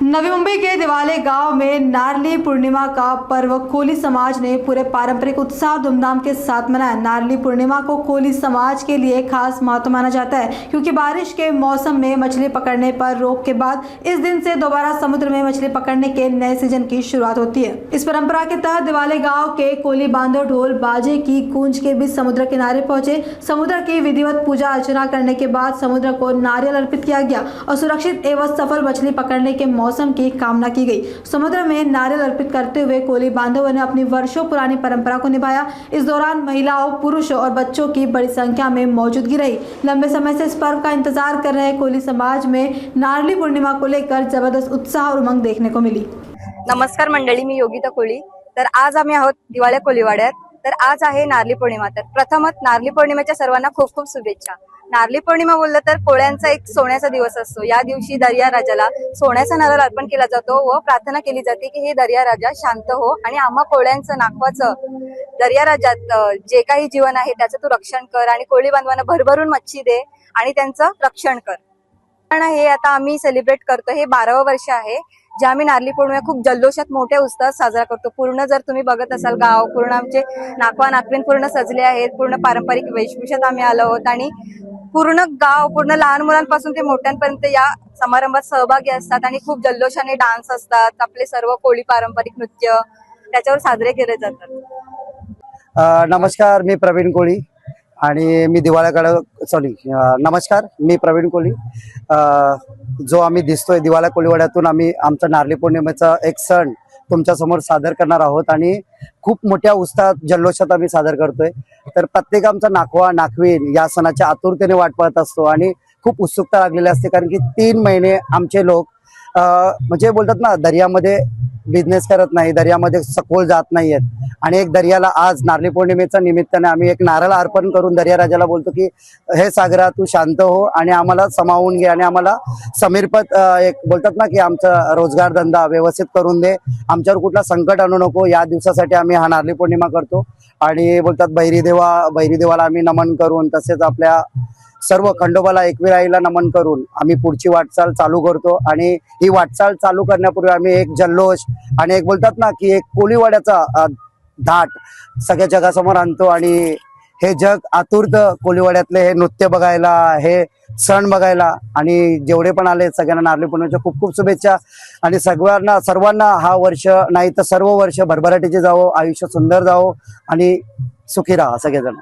नवी मुंबई के दिवाले गांव में नारली पूर्णिमा का पर्व कोली समाज ने पूरे पारंपरिक उत्साह और धूमधाम के साथ मनाया। नारली पूर्णिमा को कोली समाज के लिए खास महत्व माना जाता है, क्योंकि बारिश के मौसम में मछली पकड़ने पर रोक के बाद इस दिन से दोबारा समुद्र में मछली पकड़ने के नए सीजन की शुरुआत होती है। इस परंपरा के तहत दिवाले गाँव के कोली बांधव ढोल बाजे की गूंज के बीच समुद्र किनारे पहुंचे। समुद्र की विधिवत पूजा अर्चना करने के बाद समुद्र को नारियल अर्पित किया गया और सुरक्षित एवं सफल मछली पकड़ने के मौसम की कामना की गई। समुद्र में नारियल अर्पित करते हुए कोली बांधवों ने अपनी वर्षों पुरानी परंपरा को निभाया। इस दौरान महिलाओं, पुरुषों और बच्चों की बड़ी संख्या में मौजूदगी रही। लंबे समय से इस पर्व का इंतजार कर रहे कोली समाज में नारली पूर्णिमा को लेकर जबरदस्त उत्साह और उमंग देखने को मिली। नमस्कार मंडळी, मी योगिता कोळी। तर आज आम्ही आहोत दिवाळे कोलीवाड्यात। तर आज आहे नारली पौर्णिमा। तर प्रथमच नारली पौर्णिमेच्या सर्वांना खूप खूप शुभेच्छा। नारली पौर्णिमा बोललं तर कोळ्यांचा एक सोन्याचा दिवस असतो। या दिवशी दर्या राजाला सोन्याचा नारळ अर्पण केला जातो व प्रार्थना केली जाते की हे दर्या राजा शांत हो आणि आम्हा कोळ्यांचं नागवाचं दर्या राजात जे काही जीवन आहे त्याचं तू रक्षण कर आणि कोळी बांधवांना भरभरून मच्छी दे आणि त्यांचं रक्षण कर। हे आता आम्ही सेलिब्रेट करतो। हे 12वे वर्ष आहे जे आम्ही नारली पौर्णिमा खूप जल्लोषात मोठ्या उत्साहात साजरा करतो। पूर्ण जर तुम्ही बघत असाल गाव पूर्ण आमचे नाकवा नाकवीन पूर्ण सजले आहेत। पूर्ण पारंपरिक वेशभूषात आम्ही आलो आहोत आणि पूर्ण गाव पूर्ण लहान मुलांपासून ते मोठ्यांपर्यंत या समारंभात सहभागी असतात आणि खूप जल्लोषाने डान्स असतात। आपले सर्व कोळी पारंपरिक नृत्य त्याच्यावर साजरे केले जातात। नमस्कार, मी प्रवीण कोळी आणि मी नमस्कार, मी प्रवीण कोळी। जो आम्ही दिसतोय दिवाळा कोळीवाड्यातून आम्ही आमचा नारली पौर्णिमेचा एक सण तुमच्या समोर सादर करणार आहोत आणि खूप मोठ्या उत्साहात जल्लोषात आम्ही सादर करतोय। तर प्रत्येक आमचा नाकवा नाकवीन या सणाच्या आतुरतेने वाट पाहत असतो आणि खूप उत्सुकता लागलेली असते, कारण की 3 महिने आमचे लोक म्हणजे बोलतात ना, दर्यामध्ये बिझनेस करत नाही, दर्यामध्ये सखोल जात नाहीयेत आणि एक दर्याला आज नारली पौर्णिमेच्या निमित्ताने आम्ही एक नारळ अर्पण करून दर्या राजाला बोलतो की हे सागरा तू शांत हो आणि आम्हाला समावून घे आणि आम्हाला समीरपत एक बोलतात ना की आमचा रोजगार धंदा व्यवस्थित करून दे, आमच्यावर कुठला संकट आणू नको। या दिवसासाठी आम्ही हा नारली पौर्णिमा करतो आणि बोलतात बैरी देवाला आम्ही नमन करून तसेच आपल्या सर्व खंडोबाला एकविराईला नमन करून आम्ही पुढची वाटचाल चालू करतो। आणि ही वाटचाल चालू करण्यापूर्वी आम्ही एक जल्लोष आणि एक बोलतात ना की एक कोळीवाड्याचा धाट सगळ्या जगासमोर आणतो आणि हे जग आतुरत कोळीवाड्यातले हे नृत्य बघायला, हे सण बघायला। आणि जेवढे पण आले सगळ्यांना नारली पौर्णिमेच्या खूप खूप शुभेच्छा आणि सर्वांना हा वर्ष नाही तर सर्व वर्ष भरभराटीचे जावो, आयुष्य सुंदर जावो आणि सुखी राहा सगळेजण।